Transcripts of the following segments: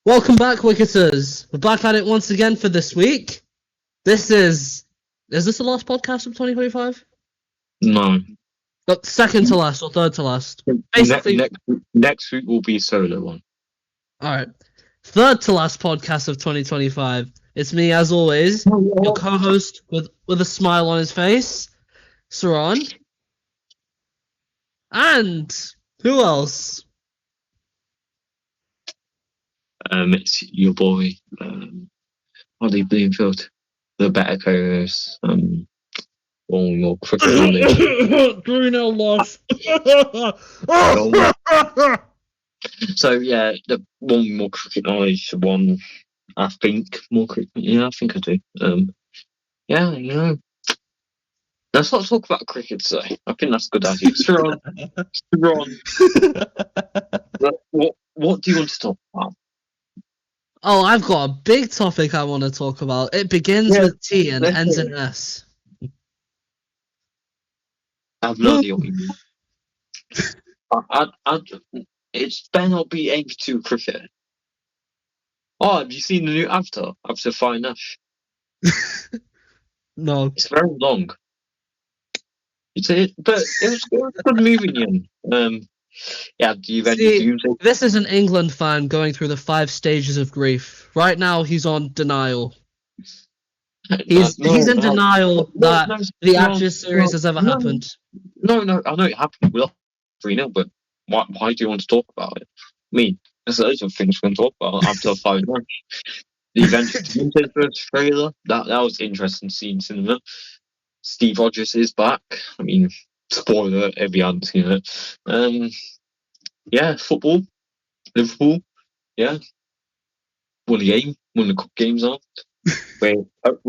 Welcome back, Wicketers. We're back at it once again for this week. Is this the last podcast of 2025? No. Second to last or third to last? Basically, next week will be a solo one. Alright. Third to last podcast of 2025. It's me, as always, your co-host with a smile on his face, Saran. And who else? It's your boy, Ollie Bloomfield, the better co-host. One more cricket knowledge. 3-0 loss. So yeah, the one more cricket knowledge. One, I think more cricket. Yeah, I think I do. Yeah. Let's not talk about cricket today. I think that's a good idea. Strong. What do you want to talk about? Oh, I've got a big topic I want to talk about. It begins with T and ends in S. I have no idea what you mean. It's better not be aimed to cricket. Oh, have you seen the new Avatar Fire Nash? No. It's very long. But it was a good movie in the end. Yeah, this is an England fan going through the 5 stages of grief. Right now, he's on denial. He's in denial that the Ashes series has ever happened. No, I know it happened. We lost 3-0, but why do you want to talk about it? I mean, there's loads of things we can talk about after 5 match. The Avengers versus trailer, that was interesting to see in cinema. Steve Rogers is back. I mean, spoiler, everyone's seen it. Yeah, football, Liverpool, yeah, won the cup games out. We're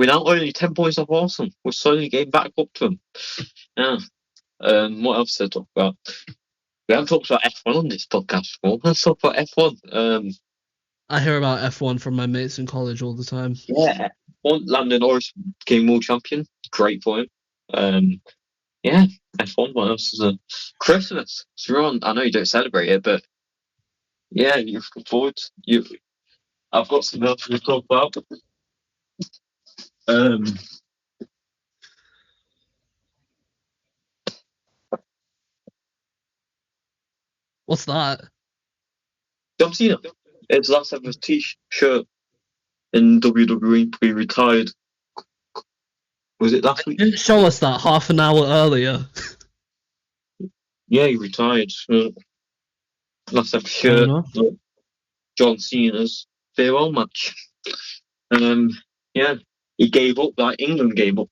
now only 10 points off Arsenal. We're slowly getting back up to them. Yeah. What else to talk about? We haven't talked about F1 on this podcast before. Let's talk about F1. I hear about F1 from my mates in college all the time. Yeah, Lando Norris became world champion. Great for him. Yeah, F1. What else is there? Christmas. So I know you don't celebrate it, but yeah, you're looking forward. I've got some else to talk about. What's that? John Cena. It's last ever T-shirt in WWE. He retired. Was it last week? You didn't show us that half an hour earlier. Yeah, he retired. Last ever shirt. John Cena's farewell match. Yeah, he gave up. Like England gave up.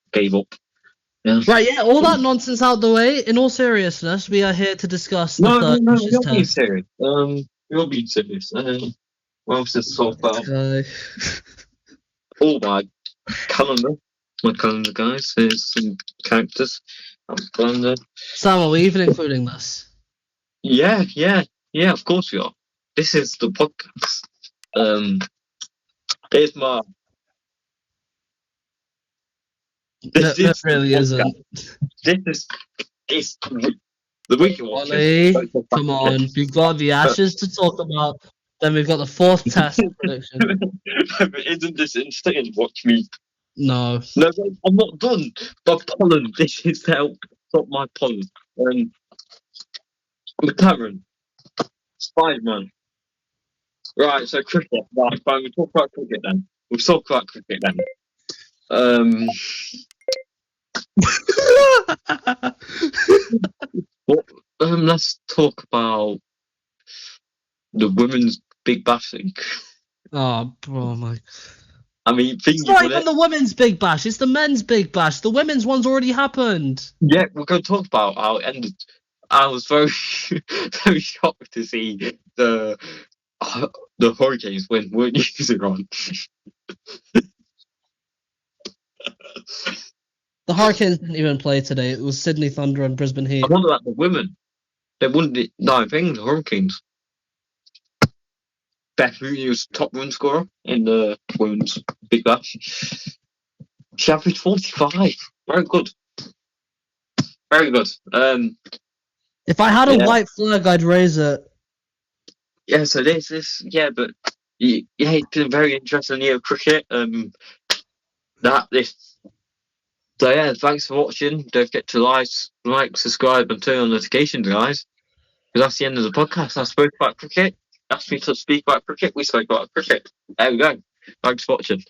Yeah. Right, yeah, all that nonsense out the way. In all seriousness, we are here to discuss the third No, you're being serious. You're being serious. What else to talk about? Oh, my calendar, guys. Here's some characters. Calendar. Sam, are we even including this? Yeah, of course we are. This is the podcast. Here's my... This really isn't. This is the weekend one. Ollie, come on. We've got the Ashes to talk about. Then we've got the 4th test prediction. Isn't this insane? Watch me. No, I'm not done. My pollen. This is to help stop my pollen. McLaren. Spider-Man. Right, so cricket. Right, fine. We'll talk about cricket then. Let's talk about the women's Big Bash League. Oh my! I mean, it's not even the women's Big Bash; it's the men's Big Bash. The women's one's already happened. Yeah, we're going to talk about how it ended. I was very, very shocked to see the Hurricanes win. Weren't you, Ron? The Hurricanes didn't even play today. It was Sydney Thunder and Brisbane Heat. I wonder about the women. They won the 9 the Hurricanes. Beth Mooney was top run scorer in the women's Big Bash. She averaged 45. Very good. If I had a white flag, I'd raise it. Yeah, so this, but Yeah, it's been a very interesting year of cricket. So yeah, thanks for watching. Don't forget to like, subscribe, and turn on notifications, guys. Because that's the end of the podcast. I spoke about cricket. Asked me to speak about cricket. We spoke about cricket. There we go. Thanks for watching.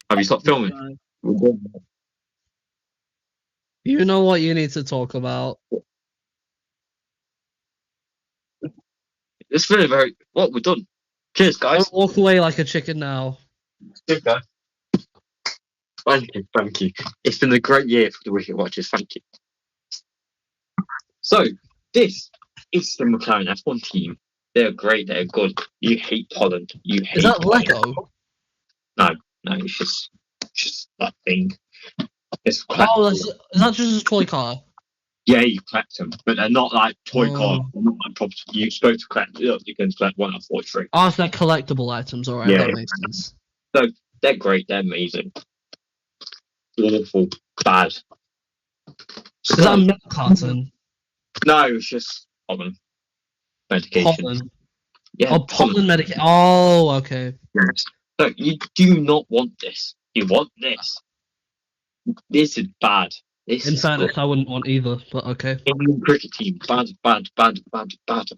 Have you stopped filming? You know what you need to talk about. It's been we're done. Cheers, guys. Don't walk away like a chicken now. Cheers, guys. Thank you. It's been a great year for the Wicket Watchers. Thank you. So, this is the McLaren F1 team. They're great. They're good. You hate Holland. You hate. Is that Lego? No, it's just that thing. It's Oh, is that just a toy car? Yeah, you collect them, but they're not like toy cars. They're not like property. You're supposed to collect. You can collect 1 out of 43. Oh, so they're collectible items. All right, that makes sense. So they're great. They're amazing. Awful, bad. Is that a milk carton? No, it's just pollen medication. Pollen. Yeah, oh, pollen medication. Oh, okay. Yes. So you do not want this. You want this. This is bad. In fairness, I wouldn't want either, but okay. England cricket team, bad.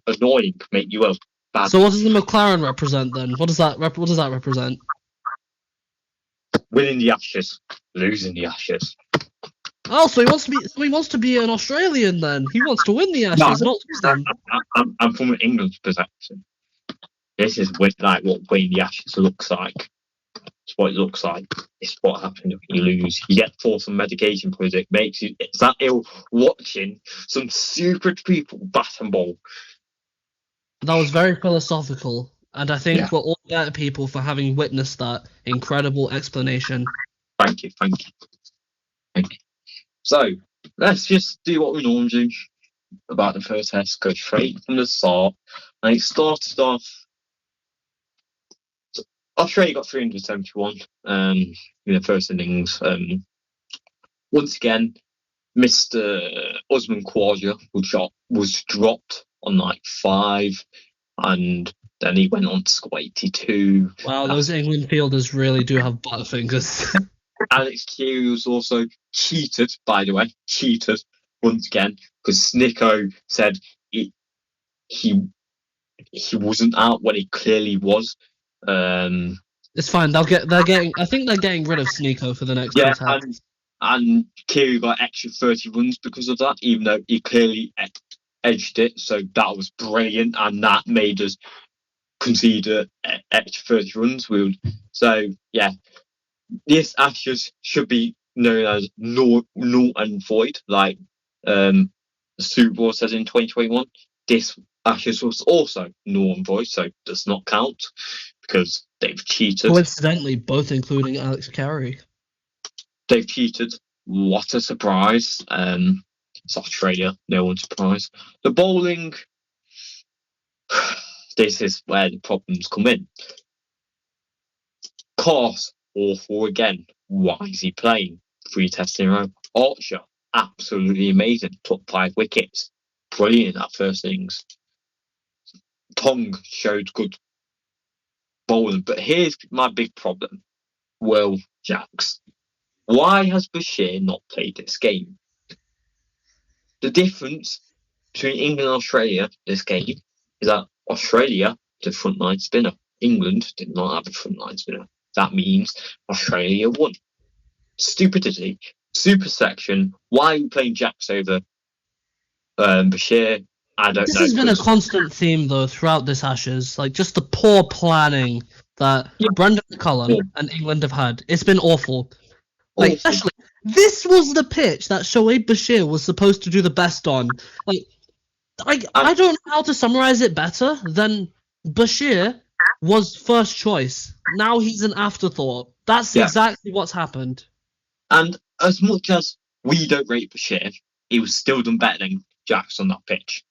Annoying, make you up. Bad. So what does the McLaren represent then? What does that represent? Winning the Ashes, losing the Ashes. Oh, so he wants to be an Australian then. He wants to win the Ashes, not lose them. I'm from England's perception. This is like what winning the Ashes looks like. It's what it looks like. It's what happens if you lose. You get forced on medication because it makes you. It's that ill watching some stupid people bat and ball. That was very philosophical, and I think we're all better people for having witnessed that incredible explanation. Thank you. So let's just do what we normally do about the first test. Go straight from the start, and it started off. Australia got 371 in the first innings. Once again, Mr. Usman Khawaja was dropped on like 5, and then he went on to score 82. Wow, those England fielders really do have butterfingers. Alex Keary was also cheated, by the way, once again, because Snicko said he wasn't out when he clearly was. It's fine. I think they're getting rid of Sneeko for the next test. And Keary got extra 30 runs because of that, even though he clearly edged it. So that was brilliant, and that made us concede extra 30 runs. So yeah, this Ashes should be known as null and void, like the Super Bowl says in 2021. This Ashes was also null and void, so does not count because they've cheated. Coincidentally, both including Alex Carey. They've cheated. What a surprise. It's Australia. No one's surprised. The bowling, this is where the problems come in. Course, awful again. Why is he playing? 3 tests in a row. Archer, absolutely amazing. Took 5 wickets. Brilliant in that first innings. Tong showed good bowling. But here's my big problem. Will Jacks. Why has Bashir not played this game? The difference between England and Australia this game is that Australia is a frontline spinner. England did not have a frontline spinner. That means Australia won. Stupidity. Super section. Why are we playing Jacks over Bashir? I don't know. This has been a constant theme though throughout this Ashes. Like just the poor planning that Brendan McCullum and England have had. It's been awful. Like, especially, this was the pitch that Shoaib Bashir was supposed to do the best on. Like, I don't know how to summarize it better than Bashir was first choice. Now he's an afterthought. That's exactly what's happened. And as much as we don't rate Bashir, he was still done better than Jacks on that pitch.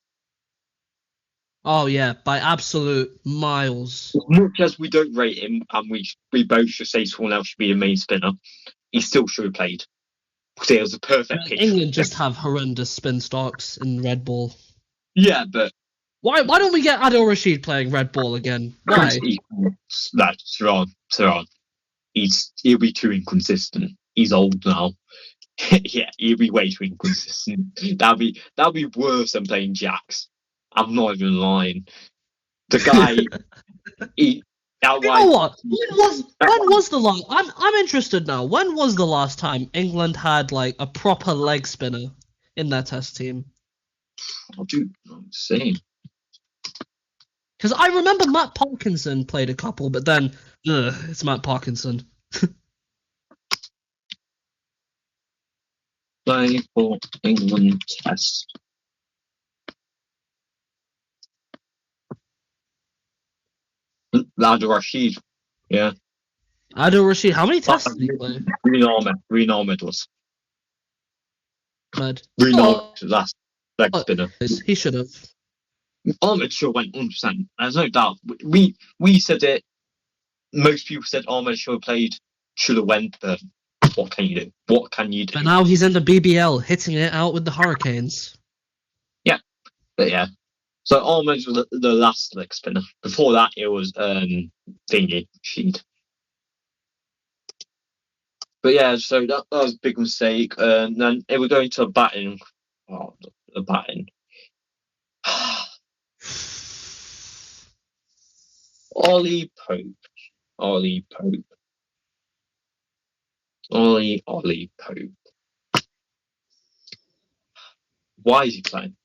Oh yeah, by absolute miles. As much as we don't rate him, and we both should say someone else should be the main spinner, he still should have played. Because it was a perfect pitch. England just have horrendous spin stocks in red ball. Yeah, but Why don't we get Adil Rashid playing red ball again? Why? That's wrong. He'll be too inconsistent. He's old now. Yeah, he'll be way too inconsistent. That'd be worse than playing Jacks. I'm not even lying. The guy, You know what? When was the last? I'm interested now. When was the last time England had like a proper leg spinner in their test team? I'm saying. Because I remember Matt Parkinson played a couple, but then it's Matt Parkinson. Play for England test. Adil Rashid. Yeah. Adil Rashid. How many tests did he play? Green medals. Med. Last leg spinner. He should have. Ahmed sure went 100%. There's no doubt. We said it. Most people said Ahmed should have went, but what can you do? What can you do? But now he's in the BBL, hitting it out with the Hurricanes. Yeah, but yeah. So Ahmed was the last leg spinner. Before that, it was Thingy Sheed. But yeah, so that was a big mistake. And then we're going to a batting. Oh, the batting. Ollie Pope. Ollie Pope. Why is he playing?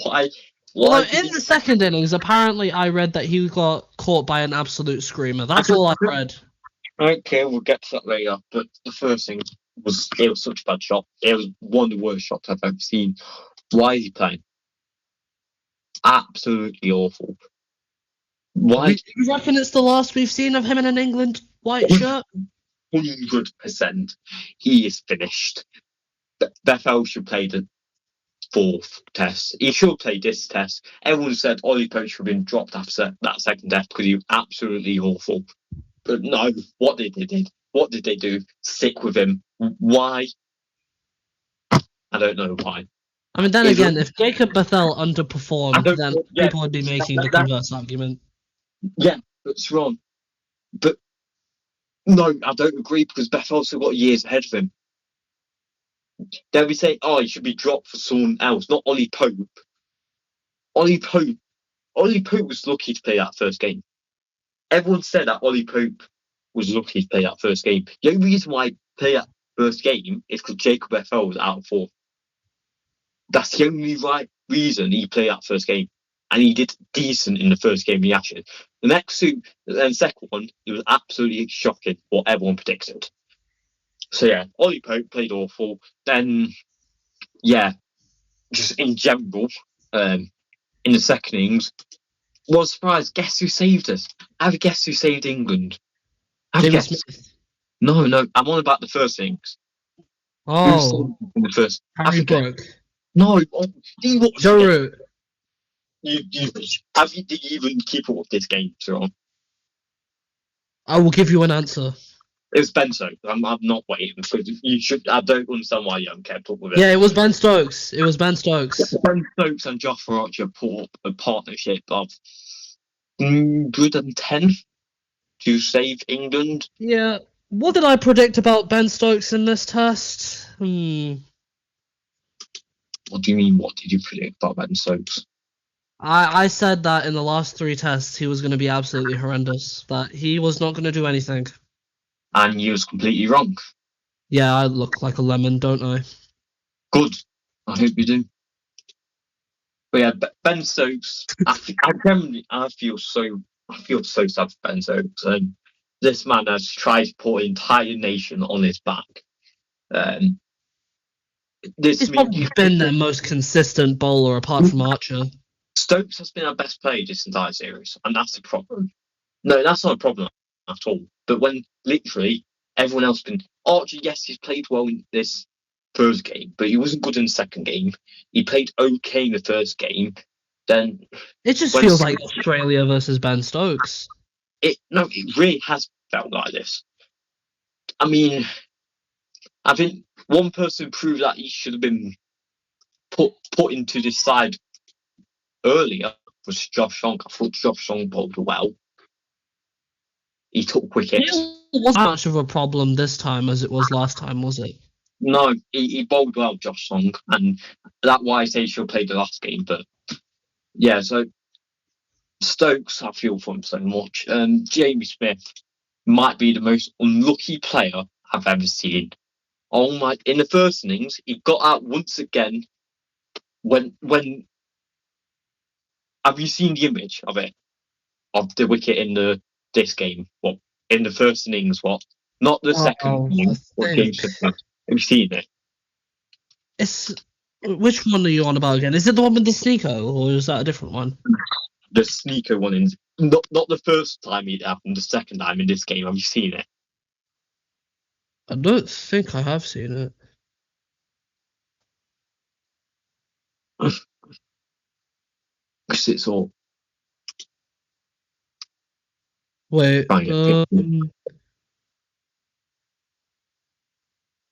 Why? Well, in the second innings, apparently I read that he got caught by an absolute screamer. That's all I read. Okay, we'll get to that later. But the first thing was such a bad shot. It was one of the worst shots I've ever seen. Why is he playing? Absolutely awful. Why? Do you reckon it's the last we've seen of him in an England white shirt? 100%. He is finished. Bethel should play the fourth test. He should play this test. Everyone said Ollie Pope should have been dropped after that second test because he was absolutely awful. But no, what did they do? What did they do? Stick with him. Why? I don't know why. I mean, then again, if Jacob Bethel underperformed, then people would be making the converse argument. Yeah, that's wrong. But no, I don't agree because Bethel's still got years ahead of him. They'll be saying, he should be dropped for someone else, not Ollie Pope. Ollie Pope was lucky to play that first game. Everyone said that Ollie Pope was lucky to play that first game. The only reason why he played that first game is because Jacob Bethel was out of form. That's the only right reason he played that first game. And he did decent in the first game he actually. The next two, and second one, it was absolutely shocking what everyone predicted. So yeah, Ollie Pope played awful. Then, yeah, just in general, in the second innings, was surprised. Guess who saved us? Have a guess who saved England? David Smith. No, I'm on about the first innings. Oh, in the first. Harry Brook. No, Joe Root. Did you even keep up with this game, Sean? I will give you an answer. It was Ben Stokes. I'm not waiting because you should. I don't understand why you haven't kept up with it. Yeah, it was Ben Stokes. Ben Stokes and Joshua Archer put up a partnership of 110 to save England. Yeah. What did I predict about Ben Stokes in this test? What do you mean? What did you predict about Ben Stokes? I said that in the last three tests he was going to be absolutely horrendous. That he was not going to do anything. And you was completely wrong. Yeah, I look like a lemon, don't I? Good. I hope you do. But yeah, Ben Stokes. I feel so sad for Ben Stokes. This man has tried to put an entire nation on his back. He's probably been their most consistent bowler apart from Archer. Stokes has been our best player this entire series, and that's the problem. No, that's not a problem at all. But when literally everyone else been Archer, yes, he's played well in this first game, but he wasn't good in the second game. He played okay in the first game. Then it just feels like Australia versus Ben Stokes. It really has felt like this. I mean, I think one person proved that he should have been put into this side earlier was Josh Song. I thought Josh Song bowled well. He took wickets. It wasn't much of a problem this time as it was last time, was it? No, he bowled well, Josh Song, and that's why I say she'll play the last game. But yeah, so Stokes, I feel for him so much. Jamie Smith might be the most unlucky player I've ever seen. Oh my! In the first innings, he got out once again. When have you seen the image of it, of the wicket in this game? What, in the first innings? What? Not the second innings. What game should have? Have you seen it? Which one are you on about again? Is it the one with the sneako, or is that a different one? The sneaker one in not the first time it happened, the second time in this game. Have you seen it? I don't think I have seen it. Because it's all. Wait,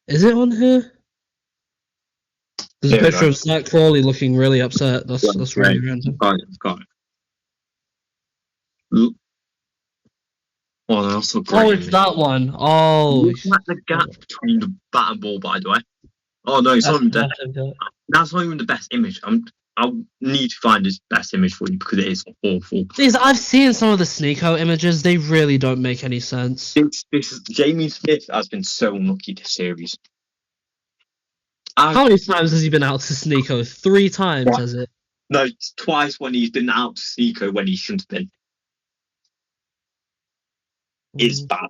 is it on here? There's a picture of Zach Crawley looking really upset. That's really random. Got it. Oh, that's so great. Oh, it's that one. Oh, look at the gap between the bat and ball, by the way. Oh no, it's not even there. That's not even the best image. I'll need to find this best image for you because it is awful. I've seen some of the Sneeko images. They really don't make any sense. Jamie Smith has been so unlucky this series. How many times has he been out to Sneeko? 3 times, has it? No, it's twice when he's been out to Sneeko when he shouldn't have been. It's bad.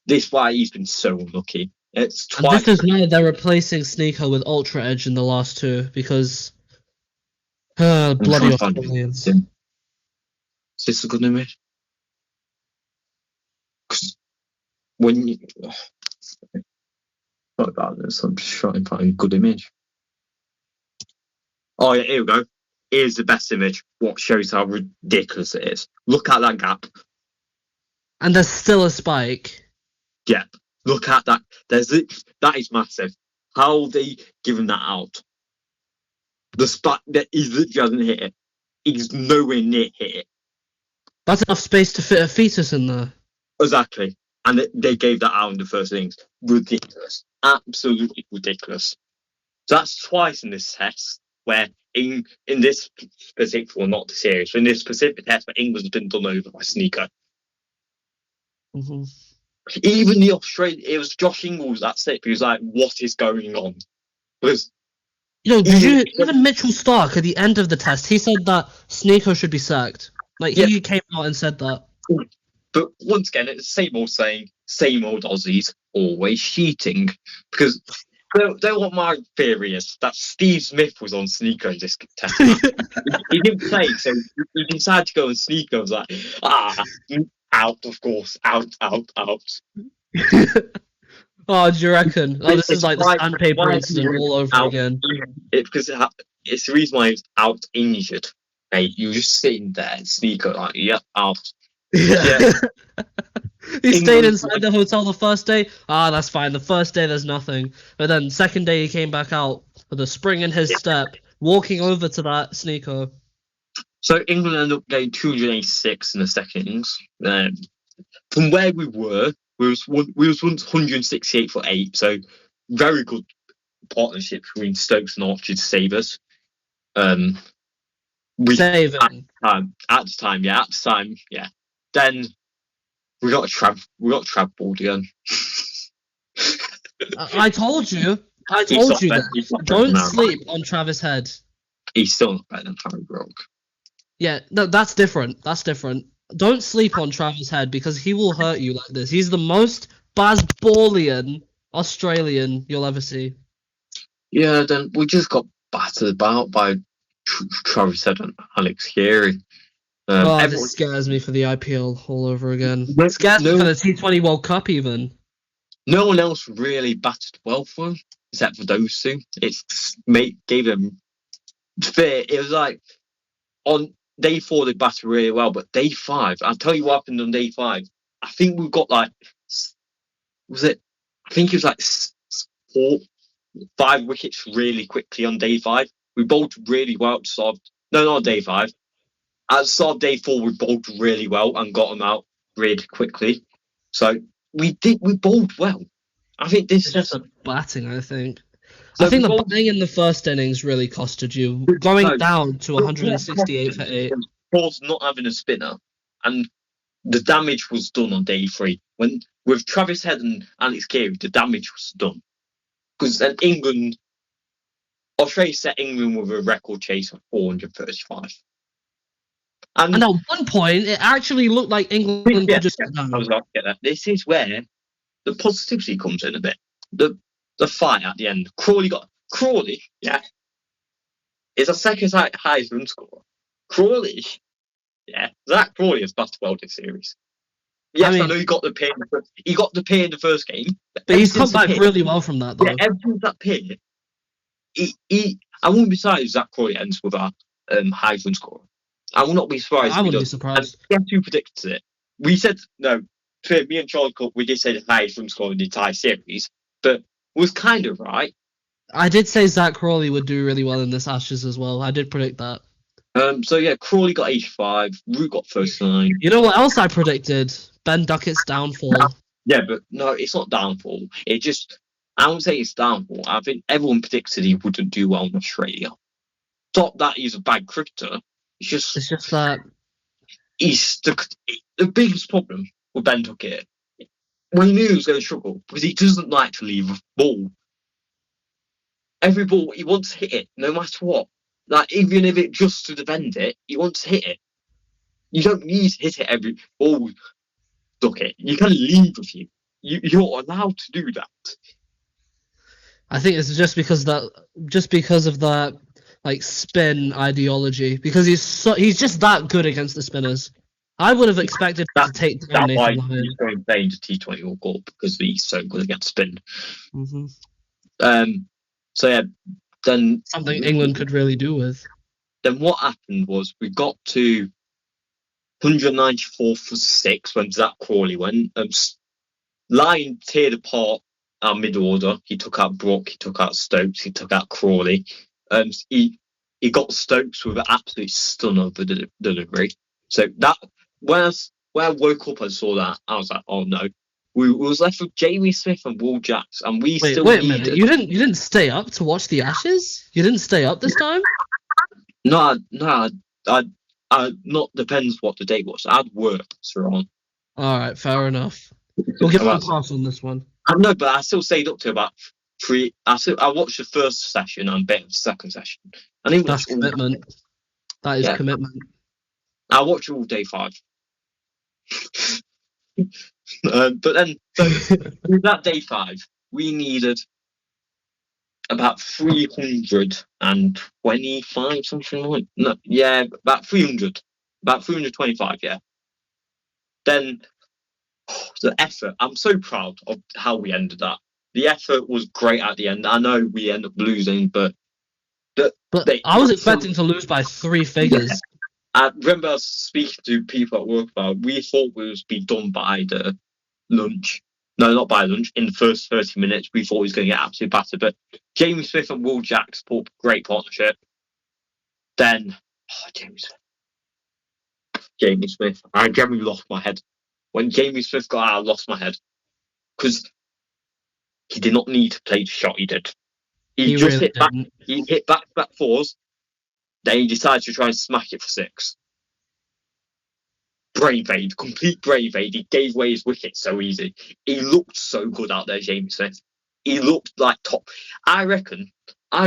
This is why he's been so unlucky. It's twice. And this is why they're replacing Sneeko with Ultra Edge in the last 2 because bloody Australians. Is this a good image? When you what about this? I'm just trying to find a good image. Oh yeah, here we go. Here's the best image. What shows how ridiculous it is. Look at that gap. And there's still a spike. Yeah. Look at that. That is massive. How are they giving that out? The spike that he literally hasn't hit it. He's nowhere near hit it. That's enough space to fit a fetus in there. Exactly. And they gave that out in the first innings. Ridiculous. Absolutely ridiculous. So that's twice in this test where in this specific, well, not the series, but in this specific test where England's been done over by Sneeko. Mm-hmm. Even the Australian, it was Josh Ingles that said, he was like, what is going on? Because even Mitchell Stark at the end of the test, he said that Sneeko should be sacked. He came out and said that. But once again, it's the same old saying, same old Aussies, always cheating. Because what my theory is, that Steve Smith was on Sneeko this test. He didn't play, so he decided to go on Sneeko. I was like, out, of course, out. Oh, do you reckon? Oh, this is like the sandpaper incident all over again. Because it's the reason why he was out injured. Hey, you were just sitting there and Sneeko like, yep, out. Yeah. He stayed inside the hotel the first day. That's fine. The first day there's nothing. But then second day he came back out with a spring in his step, walking over to that Sneeko. So England ended up getting 286 in the second innings. From where we were, we was once 168 for 8. So very good partnership between Stokes and Archer to save us. At the time, yeah. Then we got trap balled again. I told you that. Don't sleep on Travis Head. He's still not better than Harry Brock. Yeah, no, that's different. Don't sleep on Travis Head because he will hurt you like this. He's the most BazBallian Australian you'll ever see. Yeah, then we just got battered about by Travis Head and Alex Carey. This scares me for the IPL all over again. It scares me for the T20 World Cup even. No one else really batted well for him, except for those two. Gave them fair. It was like, on day 4 they batted really well, but day 5, I'll tell you what happened on day 5. I think we got I think it was 5 wickets really quickly on day 5. We bowled really well to start. No, not day 5. at the start of day 4, we bowled really well and got them out really quickly. So we bowled well. I think this It's just the batting, I think. So I think the we bowled- batting in the first innings really costed you. Going down to 168 for 8. Paul's not having a spinner, and the damage was done on day 3. When with Travis Head and Alex Carey, the damage was done. Because then Australia set England with a record chase of 435. And at one point, it actually looked like England could just sit down. I was about to get that. This is where the positivity comes in a bit. The fight at the end. Crawley, yeah, is a second highest run scorer. Crawley, yeah, Zach Crawley has batted well this series. Yes, I know he got the pay. He got the pay in the first game, but he's come back really well from that, though. Yeah, ever since that pay, I wouldn't be surprised if Zach Crawley ends with our highest run scorer. I will not be surprised. I wouldn't be surprised. Guess who predicted it? We said no. Me and Charles Cook, we did say the highest run scorer in the entire series, but was kind of right. I did say Zach Crawley would do really well in this Ashes as well. I did predict that. So yeah, Crawley got 85, Root got 39. You know what else I predicted? Ben Duckett's downfall. Yeah, but no, it's not downfall. It just, I won't say it's downfall. I think everyone predicted he wouldn't do well in Australia. Not that he's a bad cricketer. It's just that he's the biggest problem with Ben Duckett. We knew he was going to struggle because he doesn't like to leave a ball. Every ball, he wants to hit it, no matter what. Like, even if it just to defend it, he wants to hit it. You don't need to hit it every ball, Duckett. You can leave with you. You're allowed to do that. I think it's just because of that like spin ideology. Because he's just that good against the spinners. I would have expected him to take down Nathan Lyon. Lyon. He's going playing to T20 World Cup because he's so good against spin. Mm-hmm. So yeah, then something England could really do with. Then what happened was we got to 194 for 6 when Zach Crawley went. Lyon teared apart our middle order. He took out Brook, he took out Stokes, he took out Crawley. He got Stokes with an absolute stunner of the delivery. So that when I woke up and saw that, I was like, oh no. We was left with Jamie Smith and Will Jacks, and wait a minute. You didn't stay up to watch the Ashes? You didn't stay up this time? No. I not depends what the date was. I'd work, Saran. All right, fair enough. We'll give him a pass on this one. I know, but I still stayed up to about 3. I watched the first session and bet the second session. And that's commitment. That is commitment. I watched all day 5. But then, with that day 5, we needed about 325, something like about 300, about 325, yeah. Then the effort, I'm so proud of how we ended that. The effort was great at the end. I know we ended up losing, but I was expecting to lose by 3 figures. Yeah. I remember I was speaking to people at work about we thought we would be done by the lunch. No, not by lunch. In the first 30 minutes, we thought we was going to get absolutely battered. But Jamie Smith and Will Jacks put great partnership. Then, Jamie Smith. I generally lost my head. When Jamie Smith got out, I lost my head. Because he did not need to play the shot he did. He just really hit back. He hit back 4s. Then he decided to try and smack it for 6. Brain fade, complete brain fade. He gave away his wicket so easy. He looked so good out there, Jamie Smith. He looked like top. I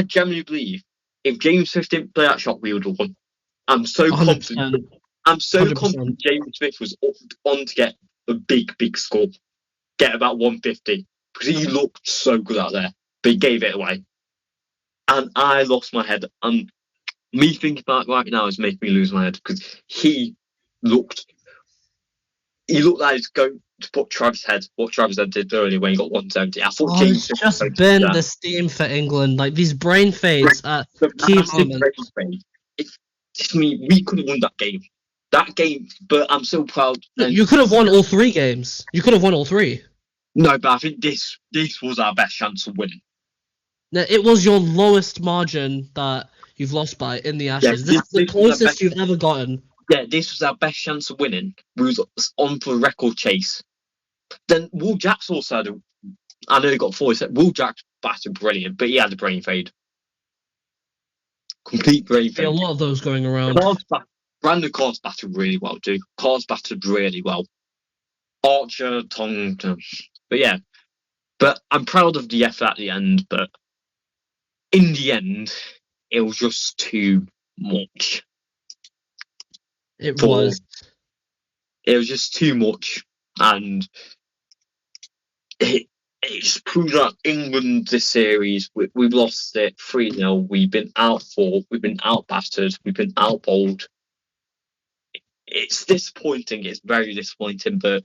genuinely believe if Jamie Smith didn't play that shot, we would have won. I'm so 100%. confident. I'm so 100%. confident Jamie Smith was on to get a big score. Get about 150. Because he looked so good out there. But he gave it away. And I lost my head. And me thinking about it right now is making me lose my head because he looked like he's going to put Travis Head, what Travis Head did earlier when he got 170. I thought James it's just been the steam for England, like these brain fades at key moments. We could have won that game. But I'm so proud. You could have won all 3 games. You could have won all 3. No, but I think this was our best chance of winning. It was your lowest margin that you've lost by in the Ashes. This is the closest you've ever gotten. yeah, this was our best chance of winning. We was on for a record chase. Then Will Jacks also had I know he got 4 sets. Will Jacks batted brilliant, but he had a brain fade. Complete brain Yeah, a fade. lot of those going around. Brandon Clark's batted really well, too. Clark's batted really well. Archer, Tong, but yeah. But I'm proud of the effort at the end, but in the end, it was just too much. It was. It was just too much, and it's proved that England this series, we've lost it 3-0. We've been outfought, we've been outbattered, we've been outbowled. It's disappointing. It's very disappointing. But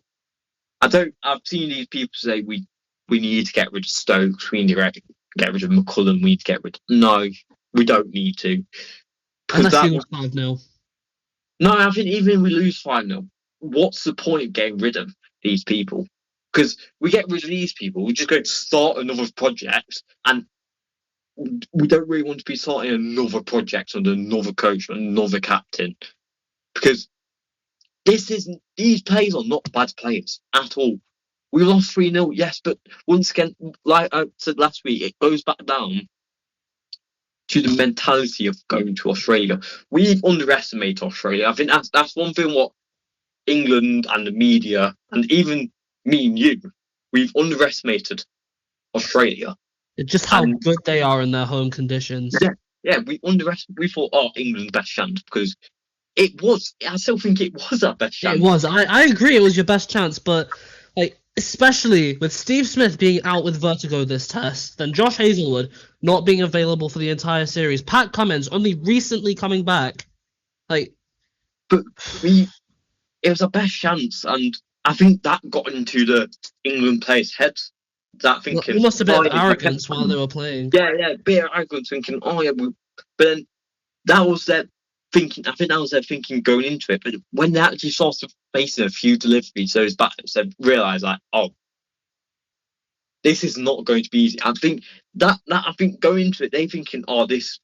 I've seen these people say we need to get rid of Stokes. We need to get rid of McCullum. We need to get rid. No, we don't need to. Unless you lose 5-0. No, I think even if we lose 5-0, what's the point of getting rid of these people? Because we get rid of these people, we just go to start another project, and we don't really want to be starting another project under another coach, another captain. Because these players are not bad players at all. We lost 3-0, yes, but once again, like I said last week, it goes back down to the mentality of going to Australia. We've underestimated Australia. I think that's one thing what England and the media, and even me and you, we've underestimated Australia. Just how good they are in their home conditions. Yeah, we thought, England's best chance, because I still think it was our best chance. It was. I agree it was your best chance, but especially with Steve Smith being out with vertigo this test, then Josh Hazlewood not being available for the entire series, Pat Cummins only recently coming back. But it was our best chance, and I think that got into the England players' heads. That thinking, almost a bit of arrogance while they were playing. Yeah, a bit of arrogance, thinking, but then that was their thinking. I think that was their thinking going into it. But when they actually started facing a few deliveries, those batters, they realised this is not going to be easy. I think I think going into it, they thinking, this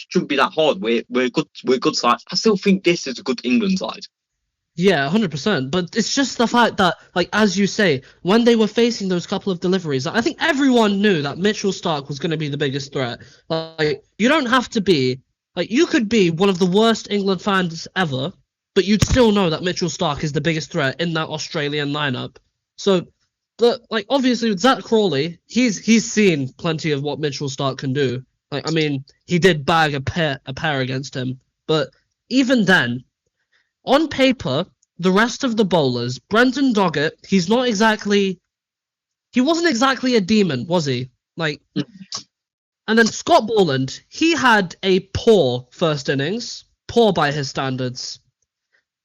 shouldn't be that hard. We're good side. I still think this is a good England side. Yeah, 100%. But it's just the fact that, as you say, when they were facing those couple of deliveries, I think everyone knew that Mitchell Starc was going to be the biggest threat. You don't have to be, you could be one of the worst England fans ever, but you'd still know that Mitchell Starc is the biggest threat in that Australian lineup. So, obviously with Zach Crawley, he's seen plenty of what Mitchell Starc can do. He did bag a pair against him, but even then, on paper, the rest of the bowlers, Brendan Doggett, he wasn't exactly a demon, was he? And then Scott Boland, he had a poor first innings, poor by his standards.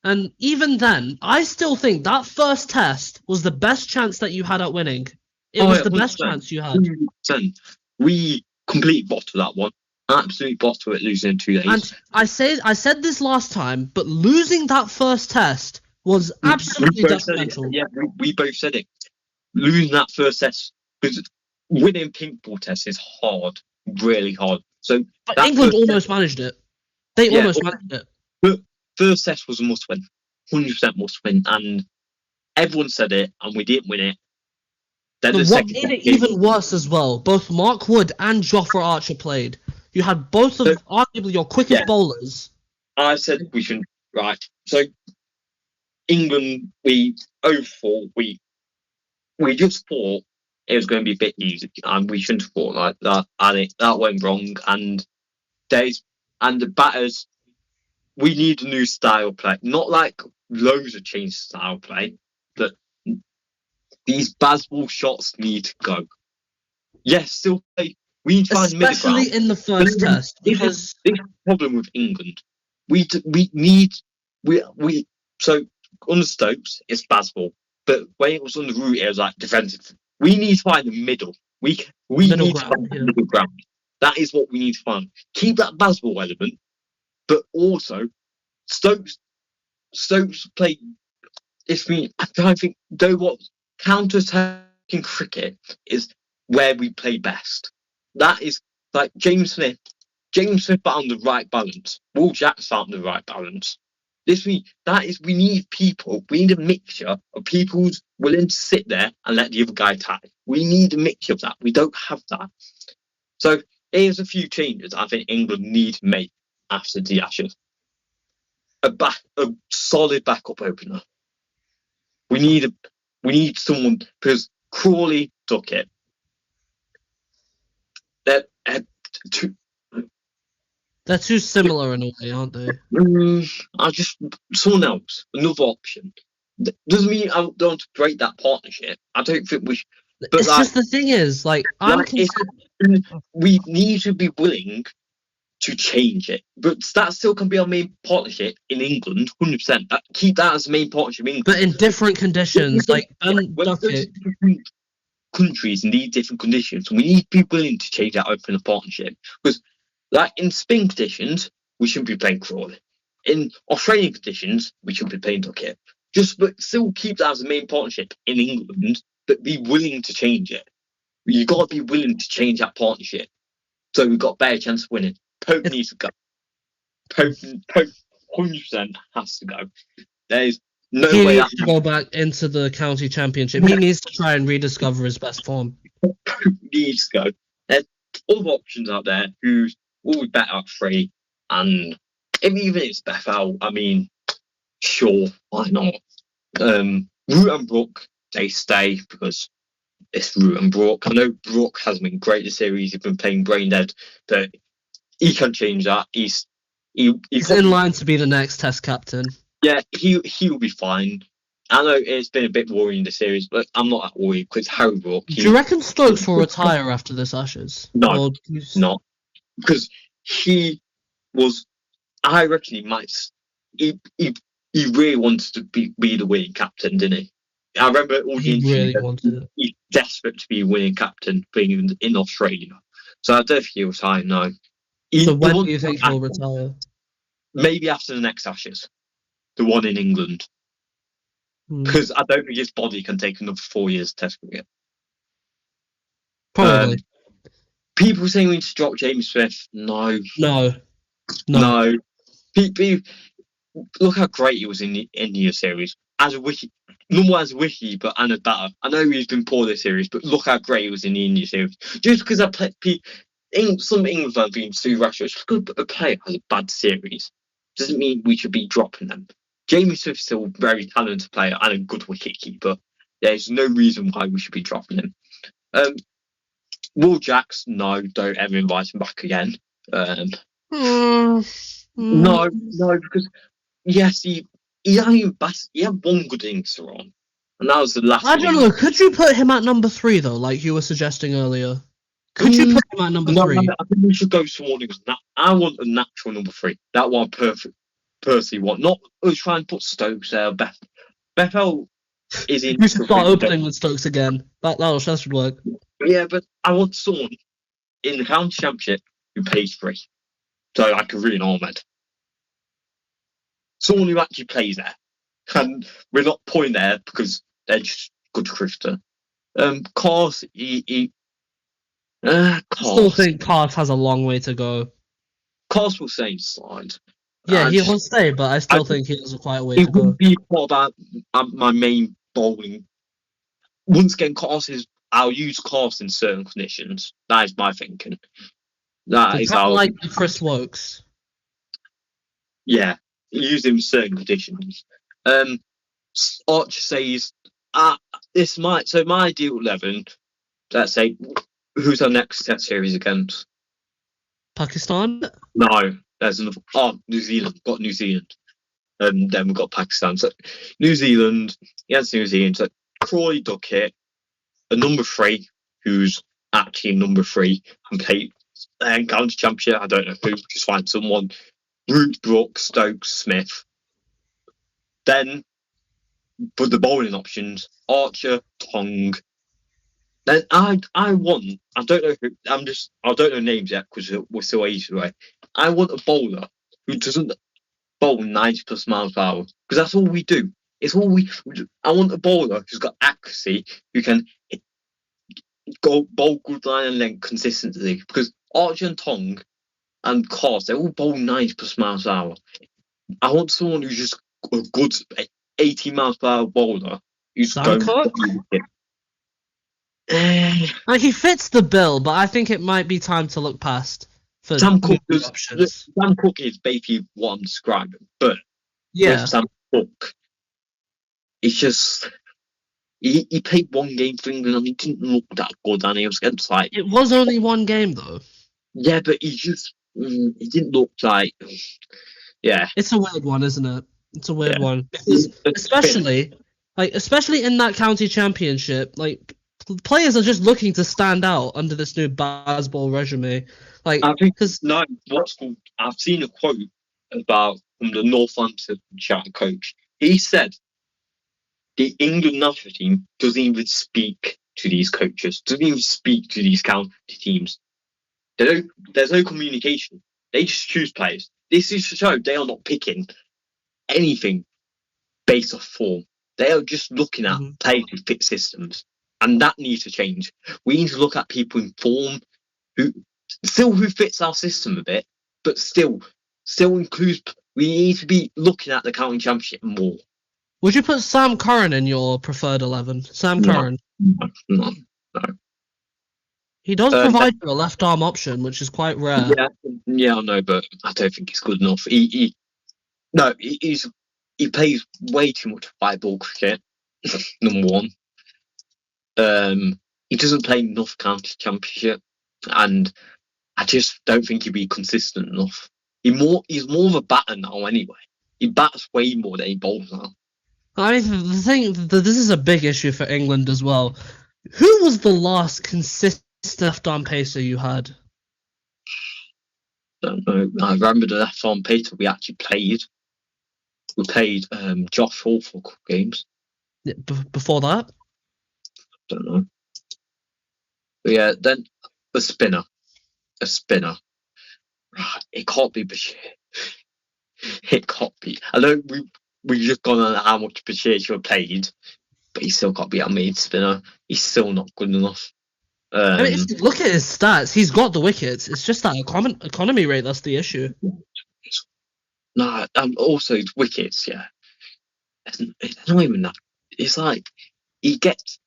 And even then, I still think that first test was the best chance that you had at winning. It was the best chance you had. 100%. We completely bottled that one. Absolutely bottled it, losing in 2 days. And I said this last time, but losing that first test was absolutely detrimental. Yeah, we both said it. Losing that first test, because winning pink ball test is hard, really hard. But England almost managed it. They almost managed it. But first test was a must win, 100% must win, and everyone said it, and we didn't win it. But what made it even worse as well, both Mark Wood and Jofra Archer played. You had both of arguably your quickest bowlers. I said we shouldn't. Right. So England, we just thought it was going to be a bit easy, and we shouldn't have thought like that. And that went wrong. And the batters, we need a new style play. Not like loads of change style play, but these BazBall shots need to go. Yes, still play. We need to find middle ground. Especially in the first test. Because this is the problem with England. So under Stokes, it's BazBall. But when it was on the route, it was defensive. We need to find the middle. We need to find the middle ground. That is what we need to find. Keep that BazBall element, but also Stokes play. I think though what counter-attacking cricket is where we play best. That is James Smith found the right balance. Will Jacks found the right balance. We need people. We need a mixture of people who's willing to sit there and let the other guy tie. We need a mixture of that. We don't have that. So here's a few changes I think England need to make after the Ashes. A solid backup opener. We need someone, because Crawley, Duckett. They're too similar in a way, aren't they? Someone else, another option. Doesn't mean I don't want to break that partnership. I don't think we should. But it's just the thing is, we need to be willing to change it. But that still can be our main partnership in England, 100%. Keep that as the main partnership in England. But in different conditions, Duckett. Countries need different conditions. We need to be willing to change that open partnership. Because, in spin conditions, we shouldn't be playing Crawley. In Australian conditions, we should be playing Duckett. But still keep that as the main partnership in England, but be willing to change it. You've got to be willing to change that partnership. So we've got a better chance of winning. Pope needs to go. Pope 100% has to go. There's no way he needs to go back into the county championship. He needs to try and rediscover his best form. Pope needs to go. There's other options out there who will be better at 3. And even if it's BazBall, I mean, sure, why not? Root and Brook, they stay because it's Root and Brook. I know Brook hasn't been great this series. He's been playing brain dead, but he can change that. He's in line to be the next Test captain. Yeah, he'll be fine. I know it's been a bit worrying this series, but I'm not that worried because Harry Brook. Do you reckon Stokes will retire after this Ashes? No, not because he was. I reckon he might. He really wanted to be the winning captain, didn't he? I remember all the really wanted it. He's desperate to be winning captain, being in Australia. So I don't think he'll retire. No. So when do you think he'll retire? Maybe after the next Ashes, the one in England, because I don't think his body can take another 4 years Test cricket. Probably. People saying we need to drop James Smith. No. Look how great he was in the India series as a wiki. Number one as a wiki, but and a batter. I know he's been poor this series, but look how great he was in the India series. Just because some England fans being too rash, just because a player has a bad series doesn't mean we should be dropping them. Jamie Smith's still a very talented player and a good wicket keeper. There's no reason why we should be dropping him. Will Jacks, no, don't ever invite him back again. No, because yes, he had one good innings on, and that was the last. I don't know. Could you put him at number 3 though, like you were suggesting earlier? Could you put him at number 3? I think we should go someone who's I want a natural number 3. That one personally want. Not try and put Stokes there. BazBall is in. You should start opening with Stokes again. That should work. Yeah, but I want someone in the county championship who pays 3. So like a Rian Ahmed. Someone who actually plays there. And we're not putting there because they're just good cricketer. Cars, I still think Cars has a long way to go. Cars will stay slide. Yeah, he will stay, but I still think he has quite a way to go. It wouldn't be part of my main bowling. Once again, I'll use Cars in certain conditions. That is my thinking. That is how. Like Chris Wokes. Yeah, use him in certain conditions. Archer says, so my ideal 11, let's say, who's our next Test series against? Pakistan? No, there's another. Oh, New Zealand. Got New Zealand. Then we've got Pakistan. So New Zealand, against New Zealand. So Crawley, Duckett, a number 3, who's actually number 3 and play county championship. I don't know who. Just find someone. Root, Brook, Stokes, Smith. Then, for the bowling options, Archer, Tong. Then I don't know names yet because we're still ages away. I want a bowler who doesn't bowl 90 plus miles per hour because that's all we do. I want a bowler who's got accuracy, who can bowl good line and length consistently because Archer and Tong and Cars, they all bowl 90 plus miles per hour. I want someone who's just a good 80 miles per hour bowler who's Sam going. Cook? He fits the bill, but I think it might be time to look past for Sam Cook new is options. Sam Cook is basically what I'm describing, but Yeah, with Sam Cook, it's just he played one game for England and he didn't look that good, and he was against like it was only one game though. yeah, but he didn't look like yeah. It's a weird one, isn't it? It's a weird Yeah. one because It's especially in that county championship, like players are just looking to stand out under this new BazBall regime. Like, I think because no, what's called. I've seen a quote about from the Northamptonshire coach. He said the England national team doesn't even speak to these coaches, doesn't even speak to these county teams. There's no communication. They just choose players. This is to show they are not picking anything based off form. They are just looking at players who fit systems, and that needs to change. We need to look at people in form who fits our system a bit, but still includes. We need to be looking at the county championship more. would you put Sam Curran in your preferred 11? Sam Curran. No. He does provide you a left arm option, which is quite rare. Yeah, I know, but I don't think it's good enough. He plays way too much white ball cricket. Number one, he doesn't play enough county championship, and I just don't think he'd be consistent enough. He's more of a batter now anyway. He bats way more than he bowls now. I mean, the thing this is a big issue for England as well. Who was the last consistent left-arm pacer you had? Don't know. I remember the left-arm pacer we actually played. We played Josh Hall for a couple games. Yeah, before that? Don't know. But yeah, then a spinner. It can't be Bashir. It can't be. I know we've just gone on how much Bashir should have played, but he's still got to be our main spinner. He's still not good enough. I mean, look at his stats. He's got the wickets. It's just that economy rate that's the issue. No, also his wickets. Yeah, it's not even that. It's like he gets.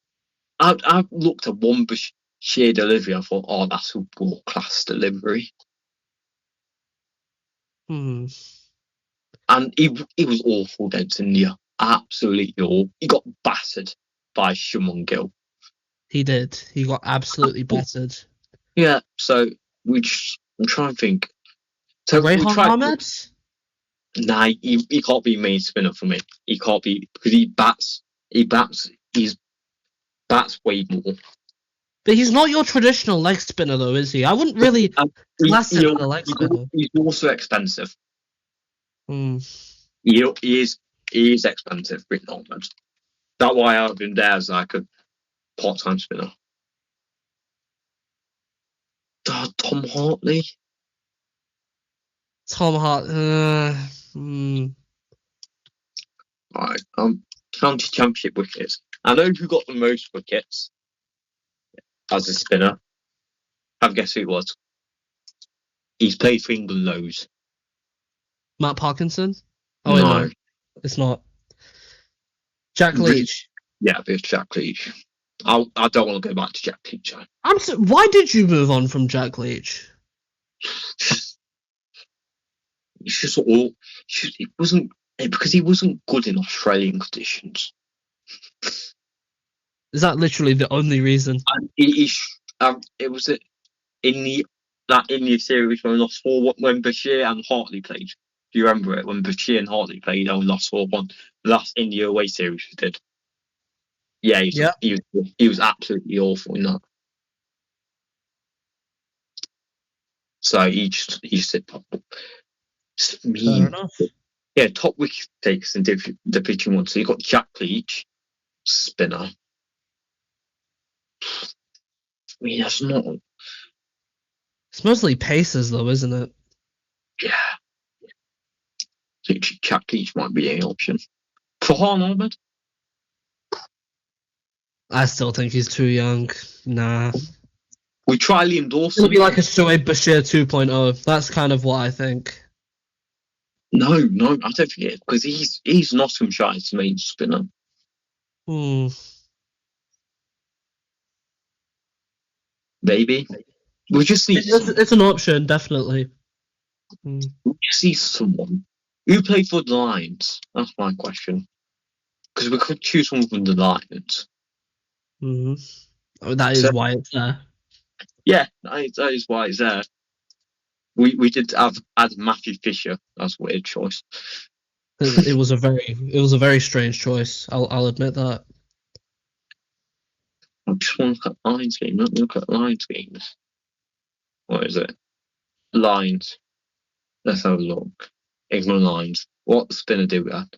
I've looked at one Bashir delivery. I thought, oh, that's a world class delivery. And he was awful against India. Absolutely awful. He got battered by Shimon Gill. He did. He got absolutely battered. Yeah, so I'm trying to think. So Rehan Ahmed? Nah, he can't be main spinner for me. He can't be because he bats way more. But he's not your traditional leg spinner though, is he? I wouldn't really class him as a leg spinner. He's also expensive. He is expensive, Rick Ahmed. That's why I have him there as like a part-time spinner. Tom Hartley. Right, county championship wickets. I know who got the most wickets as a spinner. Have a guess who it was. He's played for England loads. Matt Parkinson? Oh, no. It's not. Jack Leach. Yeah, it's Jack Leach. I don't want to go back to Jack Leach. Why did you move on from Jack Leach? It's just all. It wasn't because he wasn't good in Australian conditions. Is that literally the only reason? And it was in that India series when we lost 4-1 when Bashir and Hartley played. Do you remember it when Bashir and Hartley played and we lost 4-1? The last India away series we did. Yeah, he was absolutely awful in that. So he just said, fair enough. Yeah, top wicket takers in the pitching one. So you got Jack Leach, spinner. I mean, that's not. It's mostly paces, though, isn't it? Yeah. So Jack Leach might be an option. Farhan Ahmed? I still think he's too young. Nah. We try Liam Dawson. It'll be like a Shoaib Bashir 2.0. That's kind of what I think. No, I don't think it is, because he's Nottinghamshire's main spinner. Maybe. We'll just see. It's an option, definitely. We'll just see someone who played for the Lions. That's my question. Because we could choose someone from the Lions. Oh, that is why it's there. Yeah, that is why it's there. We did add Matthew Fisher. That's a weird choice. It was a very strange choice. I'll admit that. I just want to look at Lions games. Let me look at Lions games. What is it? Lions. Let's have a look. England Lions. What spinner do we have?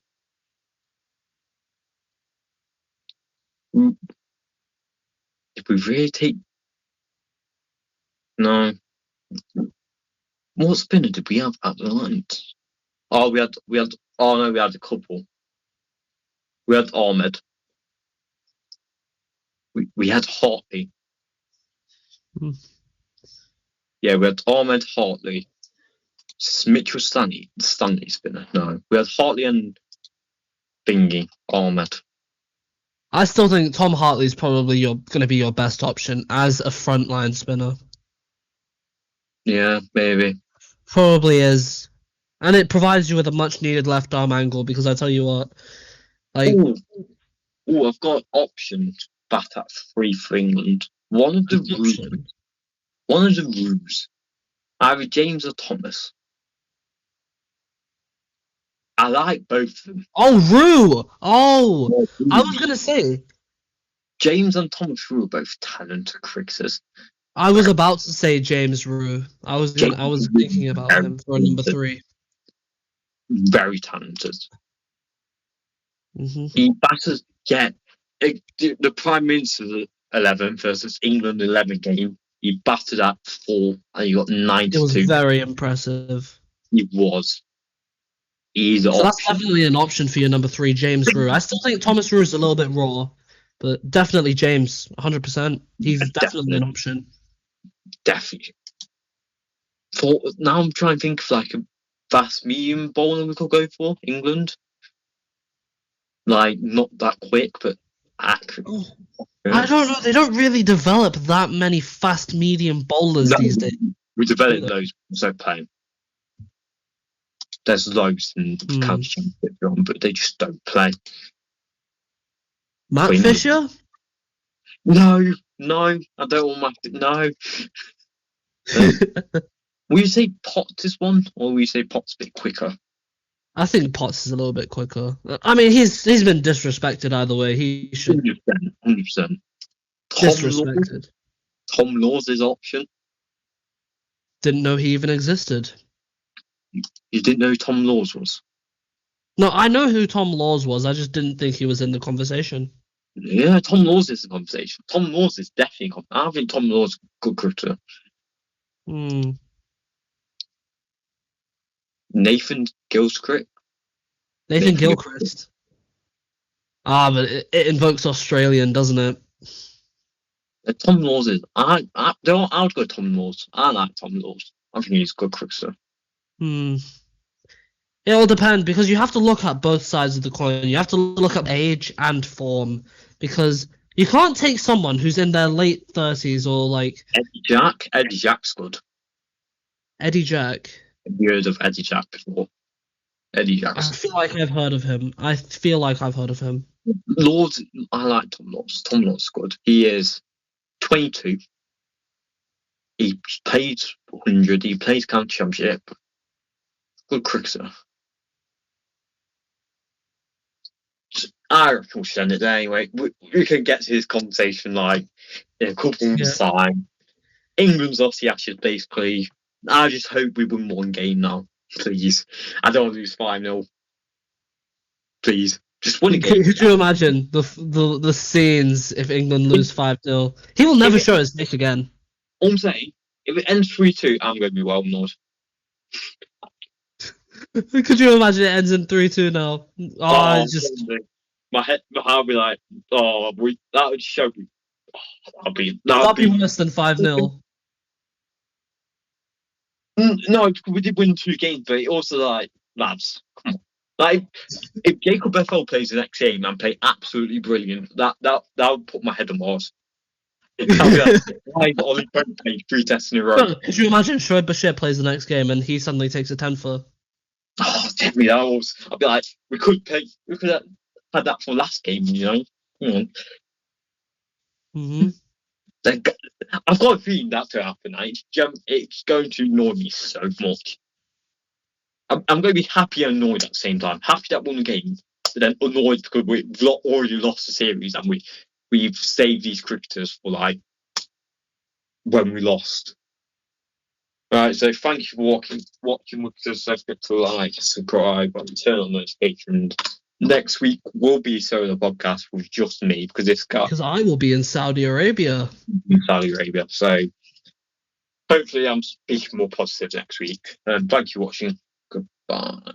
If we really take... No. What spinner did we have at the Lions? Oh, we had a couple. We had Ahmed. We had Hartley. Yeah, we had Ahmed, Hartley. Mitchell Stanley spinner. No, we had Hartley and Bingy. Ahmed. I still think Tom Hartley's probably going to be your best option as a frontline spinner. Yeah, maybe. Probably is. And it provides you with a much needed left arm angle, because I tell you what, like... I've got options back at 3 for England. One of the rules. Either James or Thomas. I like both of them. Oh, Rue! Oh! I was going to say... James and Thomas Rue are both talented cricketers. I was about to say James Rue. I was thinking about him for number 3. Very talented. He batters. Yeah, the Prime Minister's 11 versus England 11 game. He batted at 4 and he got 92. It was very impressive. He was. So that's definitely an option for your number 3, James Rue. I still think Thomas Rue is a little bit raw, but definitely James, 100%. He's definitely an option. Definitely. Now I'm trying to think of like a fast medium bowler we could go for, England. Like, not that quick, but accurate. I don't know. They don't really develop that many fast medium bowlers these days. We develop those, so playing. There's loads in the county championship, but they just don't play. Matt Fisher? No, I don't want Matt. No. Will you say Potts is one, or will you say Potts a bit quicker? I think Potts is a little bit quicker. I mean, he's been disrespected either way. He should 100%. Disrespected. Tom Law's his option. Didn't know he even existed. You didn't know who Tom Laws was? No, I know who Tom Laws was. I just didn't think he was in the conversation. Yeah, Tom Laws is in the conversation. Tom Laws is definitely. I think Tom Laws is a good cricketer. Nathan Gilchrist. Nathan Gilchrist. But it invokes Australian, doesn't it? Tom Laws is. I would go Tom Laws. I like Tom Laws. I think he's a good cricketer. It all depends, because you have to look at both sides of the coin. You have to look at age and form, because you can't take someone who's in their late 30s or like... Eddie Jack's good. Eddie Jack? Have you heard of Eddie Jack before? Eddie Jack. I feel like I've heard of him. Laws, I like Tom Laws. Tom Laws is good. He is 22. He played 100. He plays county championship. Good cricketer. I reckon we'll send it there anyway. We can get to this conversation like in a couple of months' time. England's off the Ashes, basically. I just hope we win one game now, please. I don't want to lose 5-0. Please, just win a game. Could you imagine the scenes if England lose 5-0? He will never show his dick again. All I'm saying, if it ends 3-2, I'm going to be well annoyed. Could you imagine it ends in 3-2 now? My heart will be like, that would show me. That'd be worse than 5-0. No, we did win 2 games, but it also like lads, come on. Like, if Jacob Bethel plays the next game and play absolutely brilliant, that would put my head on Mars. I'll be like, why is Ollie Trent playing 3 tests in a row? But could you imagine Shoaib Bashir plays the next game and he suddenly takes a 10-for? Oh, definitely that was. I'd be like, we could have had that for last game, you know. Come on. Mm-hmm. I've got a feeling that to happen. It's going to annoy me so much. I'm going to be happy and annoyed at the same time. Happy that won the game, but then annoyed because we've already lost the series and we've saved these cricketers for like when we lost. Right, so thank you for watching Wicketers. Don't forget to like, subscribe, and turn on notifications. Next week will be a solo podcast with just me because this guy Because I will be in Saudi Arabia. So hopefully I'm speaking more positive next week. Thank you for watching. Goodbye.